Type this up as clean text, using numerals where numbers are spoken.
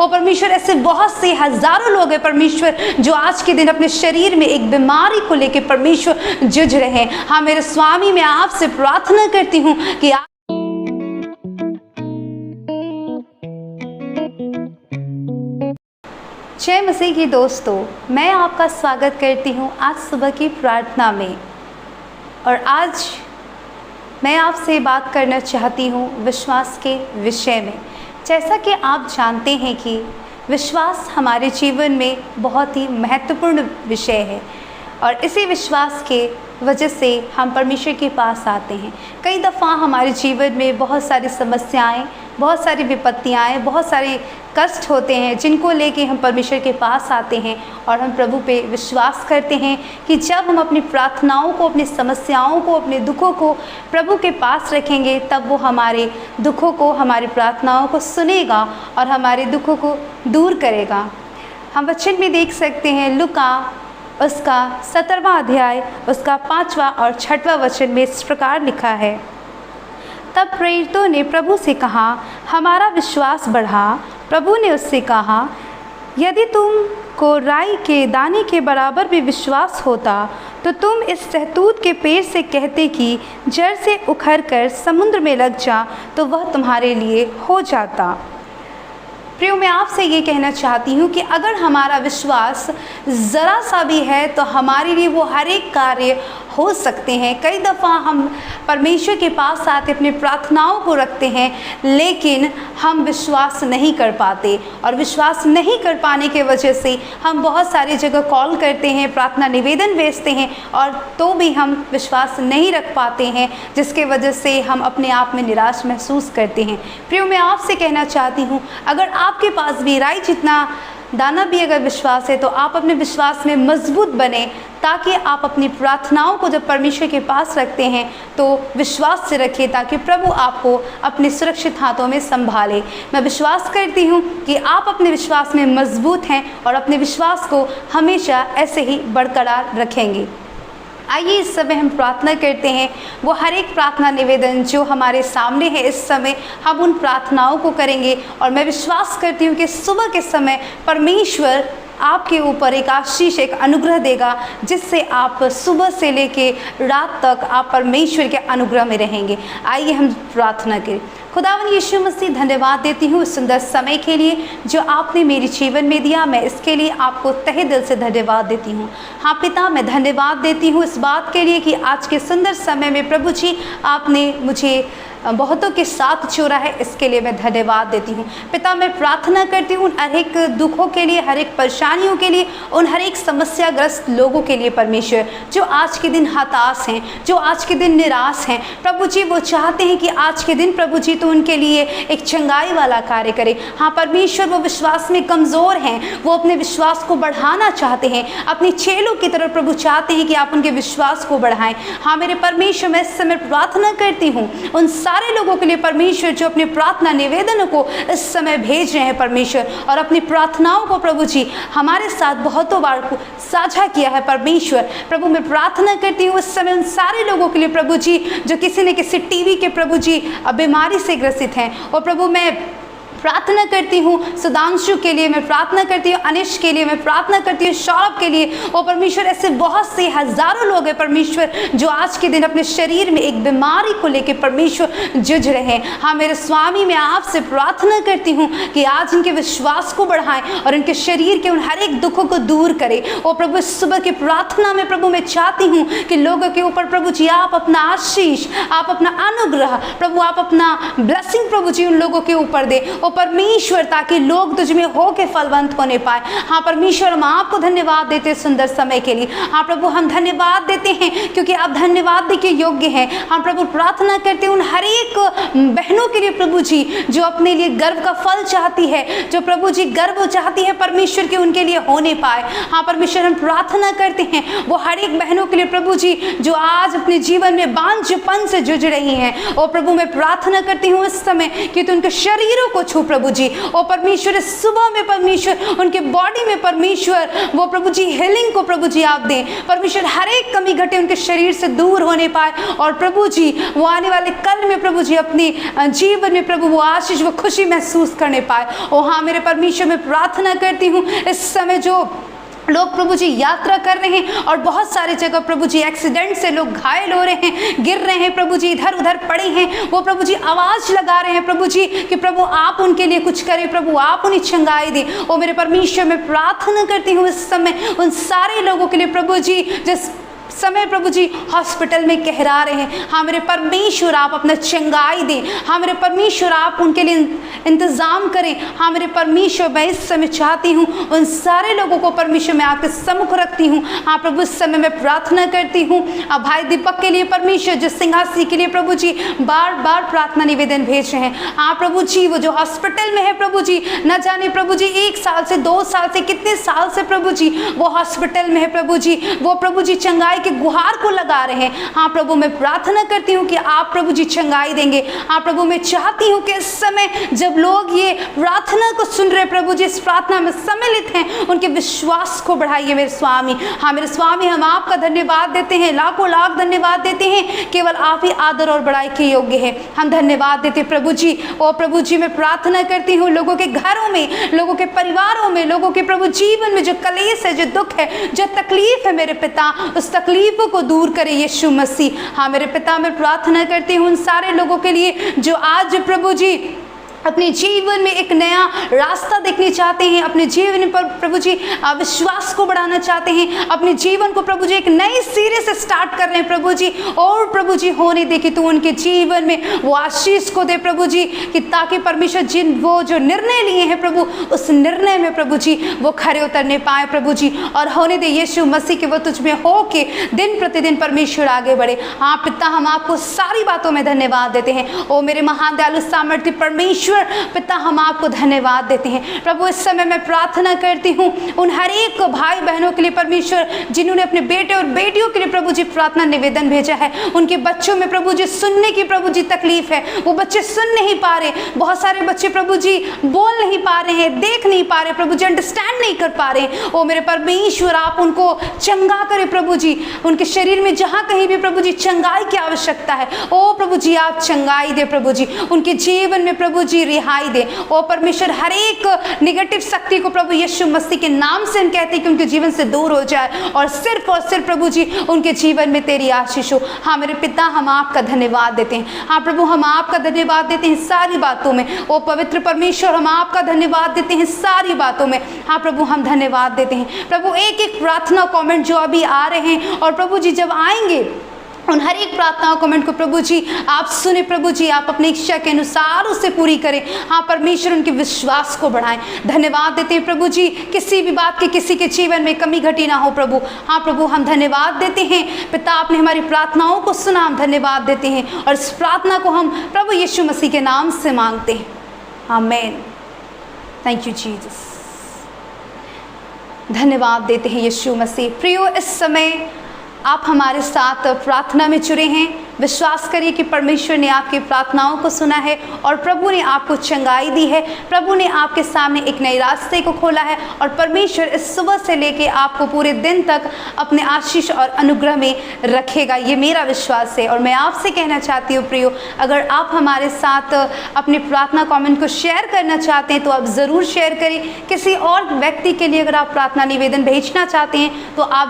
ओ परमेश्वर, ऐसे बहुत से हजारों लोग हैं परमेश्वर जो आज के दिन अपने शरीर में एक बीमारी को लेकर परमेश्वर जूझ रहे हैं। हाँ मेरे स्वामी, मैं आपसे प्रार्थना करती हूँ कि जय मसीह की दोस्तों, मैं आपका स्वागत करती हूँ आज सुबह की प्रार्थना में। और आज मैं आपसे बात करना चाहती हूँ विश्वास के विषय में। जैसा कि आप जानते हैं कि विश्वास हमारे जीवन में बहुत ही महत्वपूर्ण विषय है और इसी विश्वास के वजह से हम परमेश्वर के पास आते हैं। कई दफ़ा हमारे जीवन में बहुत सारी समस्याएं, बहुत सारी विपत्तियाँ, बहुत सारे कष्ट होते हैं जिनको लेके हम परमेश्वर के पास आते हैं और हम प्रभु पे विश्वास करते हैं कि जब हम अपनी प्रार्थनाओं को, अपनी समस्याओं को, अपने दुखों को प्रभु के पास रखेंगे तब वो हमारे दुखों को, हमारी प्रार्थनाओं को सुनेगा और हमारे दुखों को दूर करेगा। हम वचन में देख सकते हैं लूका उसका 17वां अध्याय, उसका 5वां और 6वां वचन में इस प्रकार लिखा है, तब प्रेरितों ने प्रभु से कहा, हमारा विश्वास बढ़ा। प्रभु ने उससे कहा, यदि तुमको राई के दाने के बराबर भी विश्वास होता तो तुम इस सहतूत के पेड़ से कहते कि जड़ से उखड़ कर समुद्र में लग जा, तो वह तुम्हारे लिए हो जाता। प्रियो, मैं आपसे ये कहना चाहती हूँ कि अगर हमारा विश्वास ज़रा सा भी है तो हमारे लिए वो हर एक कार्य हो सकते हैं। कई दफ़ा हम परमेश्वर के पास आते अपनी प्रार्थनाओं को रखते हैं लेकिन हम विश्वास नहीं कर पाते और विश्वास नहीं कर पाने के वजह से हम बहुत सारी जगह कॉल करते हैं, प्रार्थना निवेदन भेजते हैं और तो भी हम विश्वास नहीं रख पाते हैं, जिसके वजह से हम अपने आप में निराश महसूस करते हैं। प्रियो, मैं आपसे कहना चाहती हूँ, अगर आपके पास भी राई जितना दाना भी अगर विश्वास है तो आप अपने विश्वास में मजबूत बने ताकि आप अपनी प्रार्थनाओं को जब परमेश्वर के पास रखते हैं तो विश्वास से रखिए ताकि प्रभु आपको अपने सुरक्षित हाथों में संभाले। मैं विश्वास करती हूँ कि आप अपने विश्वास में मजबूत हैं और अपने विश्वास को हमेशा ऐसे ही बरकरार रखेंगे। आइए इस समय हम प्रार्थना करते हैं। वो हर एक प्रार्थना निवेदन जो हमारे सामने है इस समय हम उन प्रार्थनाओं को करेंगे और मैं विश्वास करती हूँ कि सुबह के समय परमेश्वर आपके ऊपर एक आशीष, एक अनुग्रह देगा जिससे आप सुबह से लेके रात तक आप परमेश्वर के अनुग्रह में रहेंगे। आइए हम प्रार्थना करें। खुदावन यीशु मसीह, धन्यवाद देती हूँ इस सुंदर समय के लिए जो आपने मेरे जीवन में दिया। मैं इसके लिए आपको तहे दिल से धन्यवाद देती हूँ। हाँ पिता, मैं धन्यवाद देती हूँ इस बात के लिए कि आज के सुंदर समय में प्रभु जी आपने मुझे बहुतों के साथ छोड़ा है, इसके लिए मैं धन्यवाद देती हूँ। पिता, मैं प्रार्थना करती हूँ उन हर एक दुखों के लिए, हर एक परेशानियों के लिए, उन हर एक समस्याग्रस्त लोगों के लिए परमेश्वर जो आज के दिन हताश हैं, जो आज के दिन निराश हैं। प्रभु जी वो चाहते हैं कि आज के दिन प्रभु जी तो उनके लिए एक चंगाई वाला कार्य करे। हाँ परमेश्वर, वो विश्वास में कमज़ोर हैं, वो अपने विश्वास को बढ़ाना चाहते हैं, अपने चेलों की तरफ प्रभु चाहते हैं कि आप उनके विश्वास को बढ़ाएं। हाँ मेरे परमेश्वर, मैं इस समय प्रार्थना करती हूँ उन सारे लोगों के लिए परमेश्वर जो अपने प्रार्थना निवेदनों को इस समय भेज रहे हैं परमेश्वर और अपनी प्रार्थनाओं को प्रभु जी हमारे साथ बहुतों बार साझा किया है परमेश्वर। प्रभु मैं प्रार्थना करती हूँ इस समय उन सारे लोगों के लिए प्रभु जी जो किसी न किसी टीवी के प्रभु जी बीमारी से ग्रसित हैं। और प्रभु मैं प्रार्थना करती हूँ सुधांशु के लिए, मैं प्रार्थना करती हूँ अनिश के लिए, मैं प्रार्थना करती हूँ सौरभ के लिए। और परमेश्वर ऐसे बहुत से हजारों लोग हैं परमेश्वर जो आज के दिन अपने शरीर में एक बीमारी को लेकर परमेश्वर जूझ रहे हैं। हाँ मेरे स्वामी, मैं आपसे प्रार्थना करती हूँ कि आज इनके विश्वास को बढ़ाएं और इनके शरीर के उन हर एक दुखों को दूर करें। और प्रभु सुबह की प्रार्थना में प्रभु मैं चाहती हूँ कि लोगों के ऊपर प्रभु जी आप अपना आशीष, आप अपना अनुग्रह प्रभु, आप अपना ब्लेसिंग प्रभु जी उन लोगों के ऊपर दे परमेश्वर, ताकि लोग तुझ में होके फलवंत होने पाए। हाँ परमेश्वर, हम आपको धन्यवाद देते सुंदर समय के लिए। हाँ प्रभु, हम धन्यवाद देते हैं क्योंकि आप धन्यवाद के योग्य हैं। हम प्रभु प्रार्थना करते हैं उन हर एक बहनों के लिए प्रभु जी जो अपने लिए गर्व का फल चाहती है, जो प्रभु जी गर्व चाहती है परमेश्वर के उनके लिए होने पाए। हाँ परमेश्वर, हम प्रार्थना करते हैं वो हर एक बहनों के लिए प्रभु जी जो आज अपने जीवन में बांझपन से जूझ रही हैं। और प्रभु मैं प्रार्थना करती हूँ इस समय कि तू उनके शरीरों को छू छू प्रभु जी। ओ परमेश्वर इस सुबह में परमेश्वर उनके बॉडी में परमेश्वर वो प्रभु जी हीलिंग को प्रभु जी आप दें। परमेश्वर हर एक कमी घटे उनके शरीर से दूर होने पाए और प्रभु जी वो आने वाले कल में प्रभु जी अपनी जीवन में प्रभु वो आशीष वो खुशी महसूस करने पाए। ओ हाँ मेरे परमेश्वर मैं प्रार्थना करती हूँ इस समय जो लोग प्रभु जी यात्रा कर रहे हैं और बहुत सारी जगह प्रभु जी एक्सीडेंट से लोग घायल हो रहे हैं, गिर रहे हैं प्रभु जी, इधर उधर पड़े हैं, वो प्रभु जी आवाज लगा रहे हैं प्रभु जी कि प्रभु आप उनके लिए कुछ करें, प्रभु आप उन्हें चंगाई दें। ओ मेरे परमेश्वर मैं प्रार्थना करती हूँ इस समय उन सारे लोगों के लिए प्रभु जी जिस समय प्रभु जी हॉस्पिटल में कहरा रहे हैं, हाँ मेरे परमेश्वर आप अपना चंगाई दें। हाँ मेरे परमेश्वर आप उनके लिए इंतज़ाम करें। हाँ मेरे परमेश्वर मैं इस समय चाहती हूँ उन सारे लोगों को परमेश्वर मैं आपके सम्मुख रखती हूँ। हाँ प्रभु इस समय मैं प्रार्थना करती हूँ भाई दीपक के लिए परमेश्वर जिस सिंहासी के लिए प्रभु जी बार बार प्रार्थना निवेदन भेज रहे हैं। हाँ प्रभु जी वो जो हॉस्पिटल में है प्रभु जी, न जाने प्रभु जी 1 साल से 2 साल से कितने साल से प्रभु जी वो हॉस्पिटल में है प्रभु जी, वो प्रभु जी चंगाई के गुहार को लगा रहे हैं। हाँ प्रभु मैं प्रार्थना करती हूँ कि आप प्रभु जी चंगाई देंगे। हाँ प्रभु मैं चाहती हूँ कि इस समय जब लोग ये प्रार्थना को सुन रहे प्रभु जी इस प्रार्थना में सम्मिलित हैं उनके विश्वास को बढ़ाइए मेरे स्वामी। हाँ मेरे स्वामी हम आपका धन्यवाद देते हैं, लाखों लाख धन्यवाद देते हैं, केवल आप ही आदर और बड़ाई के योग्य है। हम धन्यवाद देते प्रभु जी। ओ प्रभु जी मैं प्रार्थना करती हूँ लोगों के घरों में, लोगों के परिवारों में, लोगों के प्रभु जीवन में जो कलेश है, जो दुख है, जो तकलीफ है मेरे पिता उस तकलीफों को दूर करे यीशु मसीह। हाँ मेरे पिता मैं प्रार्थना करती हूँ उन सारे लोगों के लिए जो आज प्रभु जी अपने जीवन में एक नया रास्ता देखने चाहते हैं, अपने जीवन पर प्रभु जी विश्वास को बढ़ाना चाहते हैं, अपने जीवन को प्रभु जी एक नए सिरे से स्टार्ट कर रहे हैं प्रभु जी। और प्रभु जी होने दे कि तू उनके जीवन में वो आशीष को दे प्रभु जी कि ताकि परमेश्वर जिन वो जो निर्णय लिए हैं प्रभु उस निर्णय में प्रभु जी वो खरे उतरने पाए प्रभु जी। और होने दे यीशु मसीह के वो तुझ में हो के दिन प्रतिदिन परमेश्वर आगे बढ़े। हाँ पिता हम आपको सारी बातों में धन्यवाद देते हैं। ओ मेरे महान दयालु सामर्थ्य परमेश्वर पिता हम आपको धन्यवाद देते हैं। प्रभु इस समय मैं प्रार्थना करती हूँ उन हर एक भाई बहनों के लिए परमेश्वर जिन्होंने अपने बेटे और बेटियों के लिए प्रभु जी प्रार्थना निवेदन भेजा है। उनके बच्चों में प्रभु जी सुनने की प्रभु जी तकलीफ है, वो बच्चे सुन नहीं पा रहे, बहुत सारे बच्चे प्रभु जी बोल नहीं पा रहे हैं, देख नहीं पा रहे प्रभु जी, अंडरस्टैंड नहीं कर पा रहे। ओ मेरे परमेश्वर आप उनको चंगा करें प्रभु जी, उनके शरीर में जहाँ कहीं भी प्रभु जी चंगाई की आवश्यकता है ओ प्रभु जी आप चंगाई दे प्रभु जी, उनके जीवन में प्रभु जी रिहाई दे। ओ परमेश्वर हर एक निगेटिव शक्ति को प्रभु यीशु मसीह के नाम से हम कहते हैं कि उनके जीवन से दूर हो जाए और सिर्फ प्रभु जी उनके जीवन में तेरी आशीष हो। हाँ मेरे पिता हम आपका धन्यवाद देते हैं। हाँ प्रभु हम आपका धन्यवाद देते हैं सारी बातों में। ओ पवित्र परमेश्वर हम आपका धन्यवाद देते हैं सारी बातों में। हाँ प्रभु हम धन्यवाद देते हैं। प्रभु एक एक प्रार्थना कमेंट जो अभी आ रहे हैं और प्रभु जी जब आएंगे उन हर एक प्रार्थनाओं कमेंट को प्रभु जी आप सुने प्रभु जी, आप अपनी इच्छा के अनुसार उसे पूरी करें। हाँ परमेश्वर उनके विश्वास को बढ़ाएं। धन्यवाद देते हैं प्रभु जी किसी भी बात की किसी के जीवन में कमी घटी ना हो प्रभु। हाँ प्रभु हम धन्यवाद देते हैं पिता आपने हमारी प्रार्थनाओं को सुना, हम धन्यवाद देते हैं और इस प्रार्थना को हम प्रभु यीशु मसीह के नाम से मांगते हैं। आमीन। Thank you Jesus. धन्यवाद देते हैं यीशु मसीह। प्रियो इस समय आप हमारे साथ प्रार्थना में जुड़े हैं, विश्वास करिए कि परमेश्वर ने आपकी प्रार्थनाओं को सुना है और प्रभु ने आपको चंगाई दी है। प्रभु ने आपके सामने एक नए रास्ते को खोला है और परमेश्वर इस सुबह से लेके आपको पूरे दिन तक अपने आशीष और अनुग्रह में रखेगा, ये मेरा विश्वास है। और मैं आपसे कहना चाहती हूँ प्रियो, अगर आप हमारे साथ अपने प्रार्थना कमेंट को शेयर करना चाहते हैं तो आप ज़रूर शेयर करें। किसी और व्यक्ति के लिए अगर आप प्रार्थना निवेदन भेजना चाहते हैं तो आप